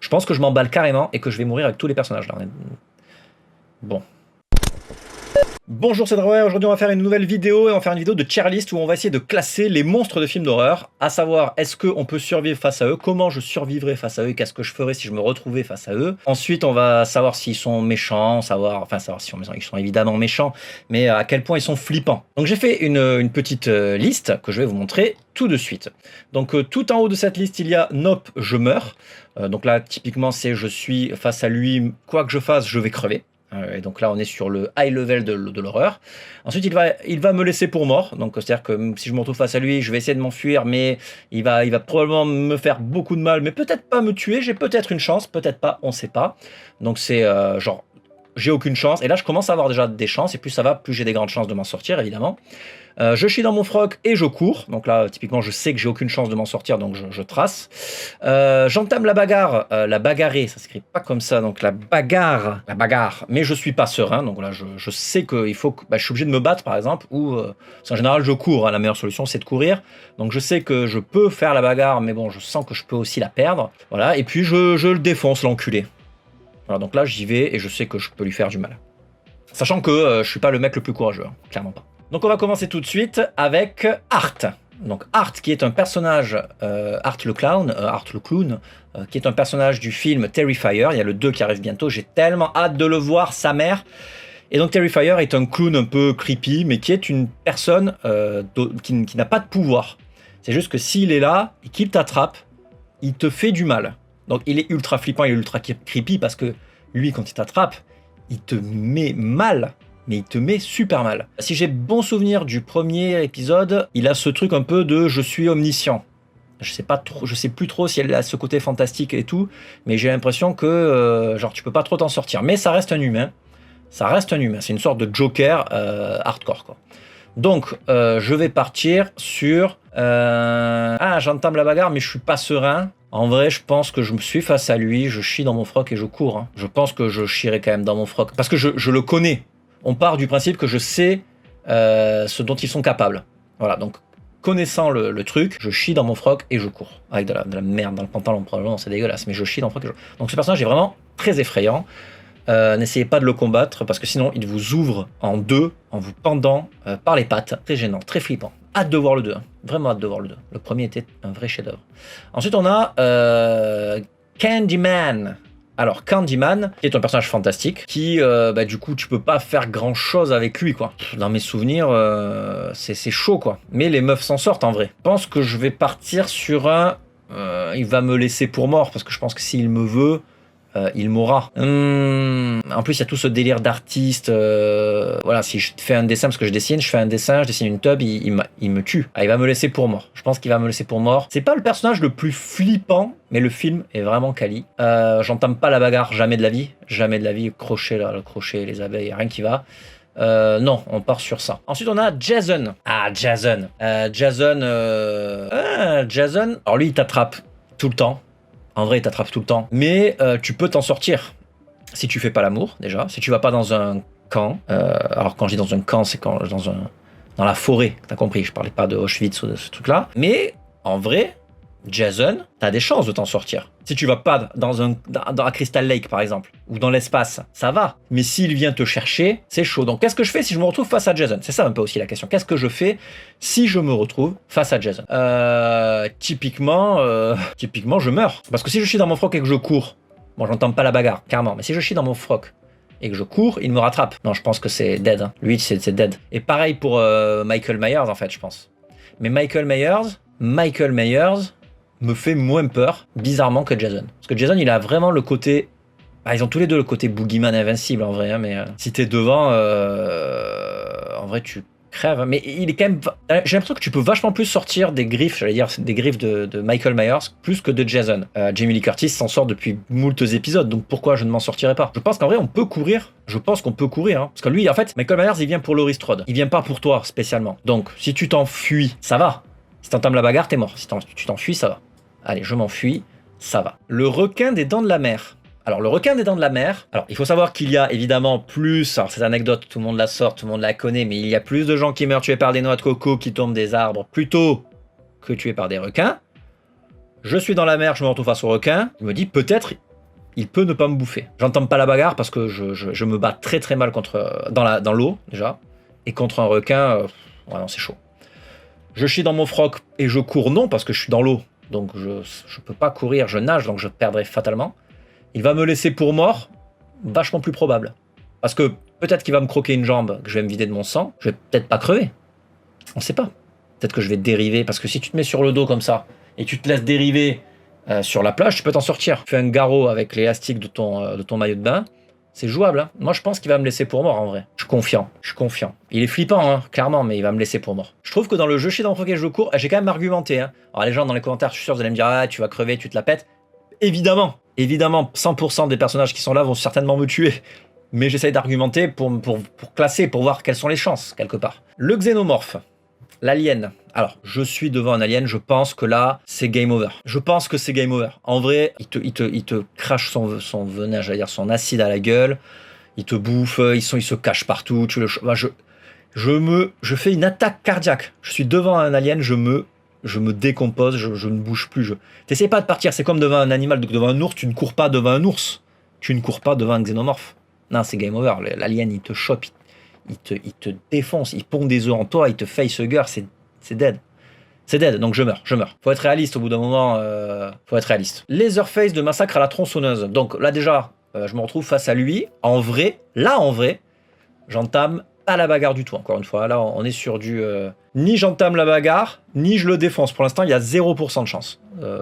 Je pense que je m'emballe carrément et que je vais mourir avec tous les personnages là. Bon. Bonjour, c'est Drawyer. Aujourd'hui on va faire une nouvelle vidéo et on va faire une vidéo de tier list où on va essayer de classer les monstres de films d'horreur, à savoir est-ce qu'on peut survivre face à eux, comment je survivrai face à eux, qu'est-ce que je ferais si je me retrouvais face à eux. Ensuite on va savoir s'ils sont méchants, savoir s'ils sont méchants, ils sont évidemment méchants, mais à quel point ils sont flippants. Donc j'ai fait une petite liste que je vais vous montrer tout de suite. Donc tout en haut de cette liste il y a Nope, je meurs. Donc là typiquement c'est je suis face à lui, quoi que je fasse je vais crever. Et donc là on est sur le high level de l'horreur. Ensuite il va me laisser pour mort, donc c'est à dire que si je me retrouve face à lui je vais essayer de m'enfuir, mais il va probablement me faire beaucoup de mal, mais peut-être pas me tuer, j'ai peut-être une chance, peut-être pas, on sait pas. Donc c'est genre j'ai aucune chance, et là je commence à avoir déjà des chances, et plus ça va, plus j'ai des grandes chances de m'en sortir évidemment. Je chie dans mon froc et je cours. Donc là, typiquement, je sais que j'ai aucune chance de m'en sortir, donc je trace. J'entame la bagarre, la bagarrer, ça s'écrit pas comme ça, donc la bagarre, mais je suis pas serein. Donc là, je sais qu'il faut que je suis obligé de me battre, par exemple, ou parce qu'en général, je cours. Hein, la meilleure solution, c'est de courir. Donc je sais que je peux faire la bagarre, mais bon, je sens que je peux aussi la perdre. Voilà, et puis je le défonce, l'enculé. Voilà, donc là, j'y vais et je sais que je peux lui faire du mal. Sachant que je suis pas le mec le plus courageux, hein, clairement pas. Donc on va commencer tout de suite avec Art. Donc Art qui est un personnage, Art le clown, qui est un personnage du film Terrifier. Il y a le 2 qui arrive bientôt, j'ai tellement hâte de le voir, sa mère. Et donc Terrifier est un clown un peu creepy, mais qui est une personne qui n'a pas de pouvoir. C'est juste que s'il est là et qu'il t'attrape, il te fait du mal. Donc il est ultra flippant, il est ultra creepy parce que lui quand il t'attrape, il te met mal. Mais il te met super mal. Si j'ai bon souvenir du premier épisode, il a ce truc un peu de je suis omniscient. Je sais plus trop si elle a ce côté fantastique et tout, mais j'ai l'impression que genre tu peux pas trop t'en sortir. Mais ça reste un humain. Ça reste un humain. C'est une sorte de Joker hardcore quoi. Donc je vais partir sur j'entame la bagarre mais je suis pas serein. En vrai, je pense que je me suis face à lui, je chie dans mon froc et je cours. Hein. Je pense que je chierai quand même dans mon froc parce que je le connais. On part du principe que je sais ce dont ils sont capables. Voilà, donc connaissant le truc, je chie dans mon froc et je cours. Avec de la merde dans le pantalon, probablement, c'est dégueulasse, mais je chie dans le froc et je cours. Donc ce personnage est vraiment très effrayant. N'essayez pas de le combattre, parce que sinon il vous ouvre en deux, en vous pendant par les pattes. Très gênant, très flippant. Hâte de voir le 2, hein. Vraiment hâte de voir le 2. Le premier était un vrai chef-d'œuvre. Ensuite on a Candyman. Alors Candyman, qui est un personnage fantastique, qui du coup tu peux pas faire grand chose avec lui quoi. Dans mes souvenirs, c'est chaud quoi. Mais les meufs s'en sortent en vrai. Je pense que je vais partir sur un... il va me laisser pour mort, parce que je pense que s'il me veut, il m'aura. En plus il y a tout ce délire d'artiste. Voilà, si je fais un dessin, parce que je dessine une tub, il me tue. Ah, il va me laisser pour mort. Je pense qu'il va me laisser pour mort. C'est pas le personnage le plus flippant, mais le film est vraiment quali. J'entame pas la bagarre, jamais de la vie. Jamais de la vie. Crochet là, le crochet, les abeilles, rien qui va. Non, on part sur ça. Ensuite, on a Jason. Ah, Jason. Jason. Alors lui, il t'attrape tout le temps. En vrai, il t'attrape tout le temps. Mais tu peux t'en sortir. Si tu fais pas l'amour, déjà. Si tu vas pas dans un camp. Alors, quand je dis dans un camp, c'est quand dans la forêt. T'as compris, je parlais pas de Auschwitz ou de ce truc-là. Mais, en vrai, Jason, t'as des chances de t'en sortir. Si tu vas pas dans un Crystal Lake, par exemple, ou dans l'espace, ça va. Mais s'il vient te chercher, c'est chaud. Donc, qu'est-ce que je fais si je me retrouve face à Jason? C'est ça un peu aussi la question. Qu'est-ce que je fais si je me retrouve face à Jason? Typiquement, je meurs. Parce que si je suis dans mon froc et que je cours, bon, j'entends pas la bagarre, carrément, mais si je suis dans mon froc et que je cours, il me rattrape. Non, je pense que c'est dead. Hein. Lui, c'est dead. Et pareil pour Michael Myers, en fait, je pense. Mais Michael Myers me fait moins peur, bizarrement, que Jason. Parce que Jason, il a vraiment le côté... ils ont tous les deux le côté boogeyman invincible, en vrai, hein, mais si t'es devant, en vrai, tu crèves. Mais il est quand même... J'ai l'impression que tu peux vachement plus sortir des griffes, j'allais dire, des griffes de Michael Myers, plus que de Jason. Jamie Lee Curtis s'en sort depuis moultes épisodes, donc pourquoi je ne m'en sortirais pas? Je pense qu'en vrai, on peut courir. Je pense qu'on peut courir, hein. Parce que lui, en fait, Michael Myers, il vient pour Laurie Strode. Il vient pas pour toi, spécialement. Donc, si tu t'enfuis, ça va. Si t'entames la bagarre, t'es mort. Si tu t'enfuis, ça va. Allez, je m'enfuis, ça va. Le requin des dents de la mer. Alors, le requin des dents de la mer, alors il faut savoir qu'il y a évidemment plus, alors cette anecdote, tout le monde la sort, tout le monde la connaît, mais il y a plus de gens qui meurent tués par des noix de coco qui tombent des arbres plutôt que tués par des requins. Je suis dans la mer, je me retrouve face au requin, je me dis peut-être il peut ne pas me bouffer. J'entame pas la bagarre parce que je me bats très très mal contre dans l'eau déjà, et contre un requin, ouais, non, c'est chaud. Je chie dans mon froc et je cours, non, parce que je suis dans l'eau, donc je peux pas courir, je nage, donc je perdrai fatalement. Il va me laisser pour mort, vachement plus probable. Parce que peut-être qu'il va me croquer une jambe, que je vais me vider de mon sang, je vais peut-être pas crever. On sait pas. Peut-être que je vais dériver, parce que si tu te mets sur le dos comme ça, et tu te laisses dériver sur la plage, tu peux t'en sortir. Tu fais un garrot avec l'élastique de ton maillot de bain, c'est jouable. Hein. Moi, je pense qu'il va me laisser pour mort, en vrai. Je suis confiant. Il est flippant, hein, clairement, mais il va me laisser pour mort. Je trouve que dans le jeu chie dans le froc et je cours, j'ai quand même argumenté. Hein. Alors les gens dans les commentaires, je suis sûr, vous allez me dire, ah, tu vas crever, tu te la pètes. Évidemment, 100% des personnages qui sont là vont certainement me tuer. Mais j'essaye d'argumenter pour classer, pour voir quelles sont les chances, quelque part. Le xénomorphe, l'alien. Alors, je suis devant un alien, je pense que là, c'est game over. Je pense que c'est game over. En vrai, il te crache son venin, j'allais dire son acide à la gueule, il te bouffe, il se cache partout. Je fais une attaque cardiaque. Je suis devant un alien, je me décompose, je ne bouge plus. T'essayes pas de partir, c'est comme devant un animal, devant un ours, tu ne cours pas devant un ours. Tu ne cours pas devant un xénomorphe. Non, c'est game over. L'alien, il te chope, il te défonce, il pond des œufs en toi, il te facehugger, c'est dead. C'est dead, donc je meurs. Faut être réaliste au bout d'un moment, faut être réaliste. Laserface de Massacre à la tronçonneuse. Donc là déjà, je me retrouve face à lui. En vrai, j'entame pas la bagarre du tout, encore une fois. Là, on est sur du... ni j'entame la bagarre, ni je le défonce. Pour l'instant, il y a 0% de chance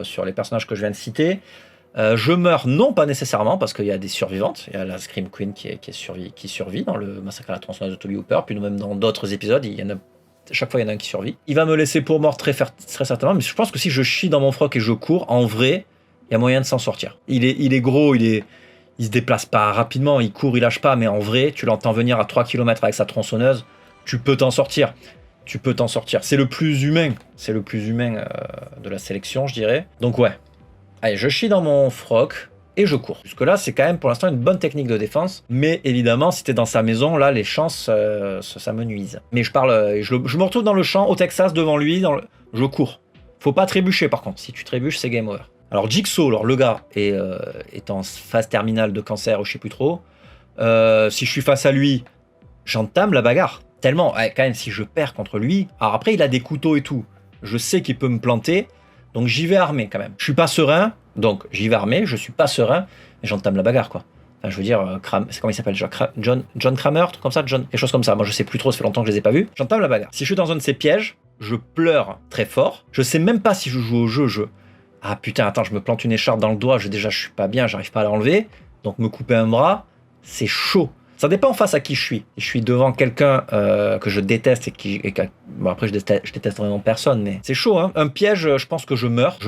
sur les personnages que je viens de citer. Je meurs, non pas nécessairement, parce qu'il y a des survivantes. Il y a la Scream Queen qui survit dans le Massacre à la tronçonneuse de Tobe Hooper, puis même dans d'autres épisodes, chaque fois il y en a un qui survit. Il va me laisser pour mort très certainement, mais je pense que si je chie dans mon froc et je cours, en vrai, il y a moyen de s'en sortir. Il est gros, il se déplace pas rapidement, il court, il lâche pas, mais en vrai, tu l'entends venir à 3 km avec sa tronçonneuse, tu peux t'en sortir. C'est le plus humain, de la sélection, je dirais. Donc ouais. Allez, je chie dans mon froc et je cours. Jusque-là, c'est quand même pour l'instant une bonne technique de défense. Mais évidemment, si t'es dans sa maison, là, les chances, ça me nuise. Mais je me retrouve dans le champ, au Texas, devant lui, je cours. Faut pas trébucher, par contre. Si tu trébuches, c'est game over. Alors, Jigsaw, le gars est en phase terminale de cancer ou je sais plus trop. Si je suis face à lui, j'entame la bagarre. Tellement, quand même, si je perds contre lui... Alors après, il a des couteaux et tout. Je sais qu'il peut me planter. Donc j'y vais armé quand même. Je suis pas serein, donc j'y vais armé, je suis pas serein, mais j'entame la bagarre quoi. Enfin, je veux dire, c'est comment il s'appelle déjà, John Kramer, truc comme ça, quelque chose comme ça. Moi je sais plus trop, ça fait longtemps que je les ai pas vus. J'entame la bagarre. Si je suis dans un de ces pièges, je pleure très fort. Je sais même pas si je joue au jeu. Ah putain, attends, je me plante une écharpe dans le doigt, je suis pas bien, j'arrive pas à l'enlever. Donc me couper un bras, c'est chaud. Ça dépend face à qui je suis. Si je suis devant quelqu'un que je déteste bon après je déteste vraiment personne, mais c'est chaud. Hein. Un piège, je pense que je meurs,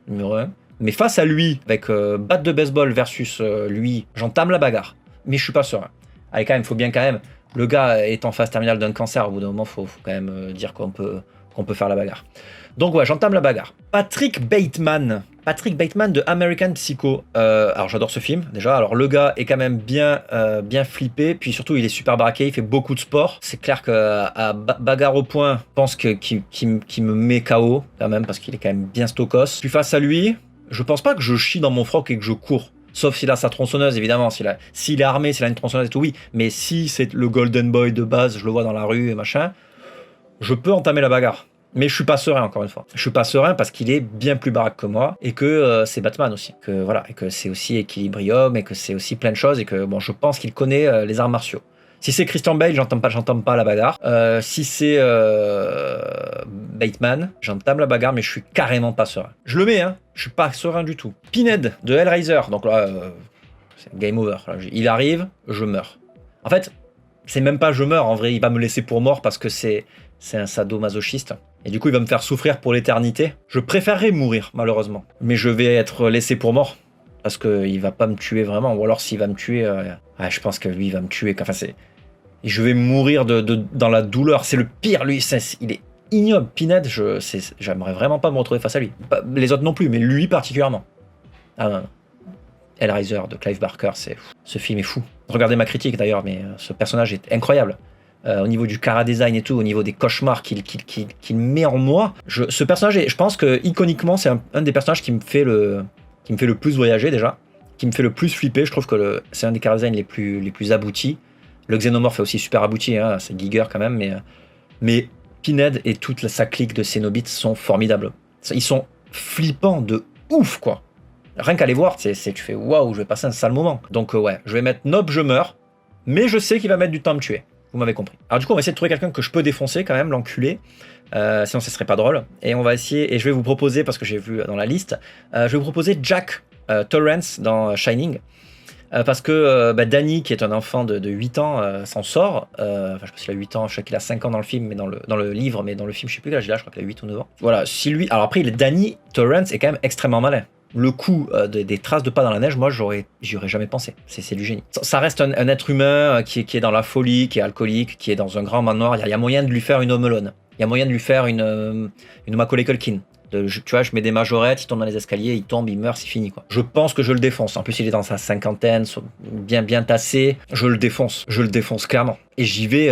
numéro 1. Mais face à lui, avec batte de baseball versus lui, j'entame la bagarre. Mais je suis pas serein. Allez quand même, le gars est en phase terminale d'un cancer, au bout d'un moment, faut quand même dire qu'on peut faire la bagarre. Donc ouais, j'entame la bagarre. Patrick Bateman de American Psycho. Alors j'adore ce film déjà. Alors le gars est quand même bien flippé, puis surtout il est super braqué, il fait beaucoup de sport. C'est clair qu'à bagarre au point, je pense qu'il me met KO quand même parce qu'il est quand même bien stokos. Je suis face à lui, je pense pas que je chie dans mon froc et que je cours. Sauf s'il a sa tronçonneuse, évidemment. S'il est armé, s'il a une tronçonneuse et tout, oui. Mais si c'est le Golden Boy de base, je le vois dans la rue et machin, je peux entamer la bagarre. Mais je suis pas serein, encore une fois. Je suis pas serein parce qu'il est bien plus baraque que moi et que c'est Batman aussi. Et que c'est aussi Equilibrium et que c'est aussi plein de choses et que bon, je pense qu'il connaît les arts martiaux. Si c'est Christian Bale, j'entame pas la bagarre. Si c'est Bateman, j'entame la bagarre, mais je suis carrément pas serein. Je le mets, hein. Je suis pas serein du tout. Pinhead de Hellraiser. Donc là, c'est game over. Là, il arrive, je meurs. En fait, c'est même pas je meurs. En vrai, il va me laisser pour mort parce que c'est un sadomasochiste. Et du coup, il va me faire souffrir pour l'éternité. Je préférerais mourir, malheureusement. Mais je vais être laissé pour mort. Parce qu'il va pas me tuer vraiment. Ou alors, s'il va me tuer... je pense que lui, il va me tuer. Enfin, je vais mourir dans la douleur. C'est le pire, lui. Il est ignoble. Pinhead, j'aimerais vraiment pas me retrouver face à lui. Les autres non plus, mais lui particulièrement. Ah non. Hellraiser de Clive Barker, ce film est fou. Regardez ma critique d'ailleurs, mais ce personnage est incroyable. Au niveau du chara design et tout, au niveau des cauchemars qu'il met en moi. Ce personnage, je pense que iconiquement, c'est un des personnages qui me fait le plus voyager déjà, qui me fait le plus flipper. Je trouve que c'est un des char design les plus aboutis. Le Xenomorph est aussi super abouti, hein, c'est Giger quand même, mais Pinhead et toute sa clique de Cénobites sont formidables. Ils sont flippants de ouf, quoi. Rien qu'à les voir, tu fais waouh, je vais passer un sale moment. Donc ouais, je vais mettre Nob, je meurs, mais je sais qu'il va mettre du temps à me tuer. Vous m'avez compris. Alors du coup, on va essayer de trouver quelqu'un que je peux défoncer quand même, l'enculé. Sinon, ce serait pas drôle. Et on va essayer, et je vais vous proposer, parce que j'ai vu dans la liste, je vais vous proposer Jack Torrance dans Shining. Parce que Danny, qui est un enfant de 8 ans, s'en sort. Enfin, je sais pas s'il a 8 ans, je sais qu'il a 5 ans dans le film, mais dans le livre, mais dans le film, je sais plus quel âge il a, je crois qu'il a 8 ou 9 ans. Voilà, si lui. Alors après, Danny Torrance est quand même extrêmement malin. Le coup des traces de pas dans la neige, moi, j'y aurais jamais pensé. C'est du génie. Ça reste un être humain qui est dans la folie, qui est alcoolique, qui est dans un grand manoir. Il y a moyen de lui faire une Home Alone. Il y a moyen de lui faire une Macaulay Culkin. Tu vois, je mets des majorettes, il tombe dans les escaliers, il tombe, il meurt, c'est fini, quoi. Je pense que je le défonce. En plus, il est dans sa cinquantaine, bien tassé. Je le défonce clairement. Et j'y vais.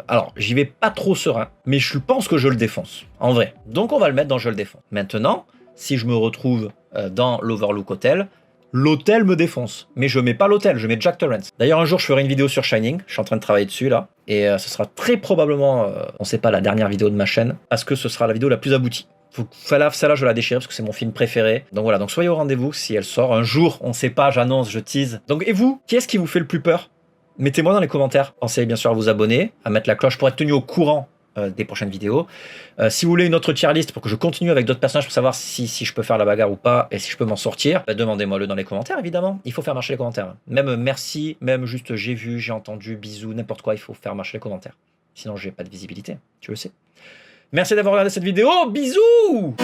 Alors, j'y vais pas trop serein, mais je pense que je le défonce, en vrai. Donc, on va le mettre dans je le défonce. Maintenant, si je me retrouve dans l'Overlook Hotel, l'hôtel me défonce. Mais je mets pas l'hôtel, je mets Jack Torrance. D'ailleurs, un jour, je ferai une vidéo sur Shining. Je suis en train de travailler dessus, là. Et ce sera très probablement, on sait pas, la dernière vidéo de ma chaîne, parce que ce sera la vidéo la plus aboutie. Celle-là, je vais la déchirer parce que c'est mon film préféré. Donc voilà, donc soyez au rendez-vous si elle sort. Un jour, on sait pas, j'annonce, je tease. Donc et vous, qui est-ce qui vous fait le plus peur? Mettez-moi dans les commentaires. Pensez bien sûr à vous abonner, à mettre la cloche pour être tenu au courant des prochaines vidéos. Si vous voulez une autre tier list pour que je continue avec d'autres personnages pour savoir si je peux faire la bagarre ou pas et si je peux m'en sortir, demandez-moi-le dans les commentaires évidemment. Il faut faire marcher les commentaires. Même merci, même juste j'ai vu, j'ai entendu, bisous, n'importe quoi, il faut faire marcher les commentaires. Sinon j'ai pas de visibilité, tu le sais. Merci d'avoir regardé cette vidéo, bisous!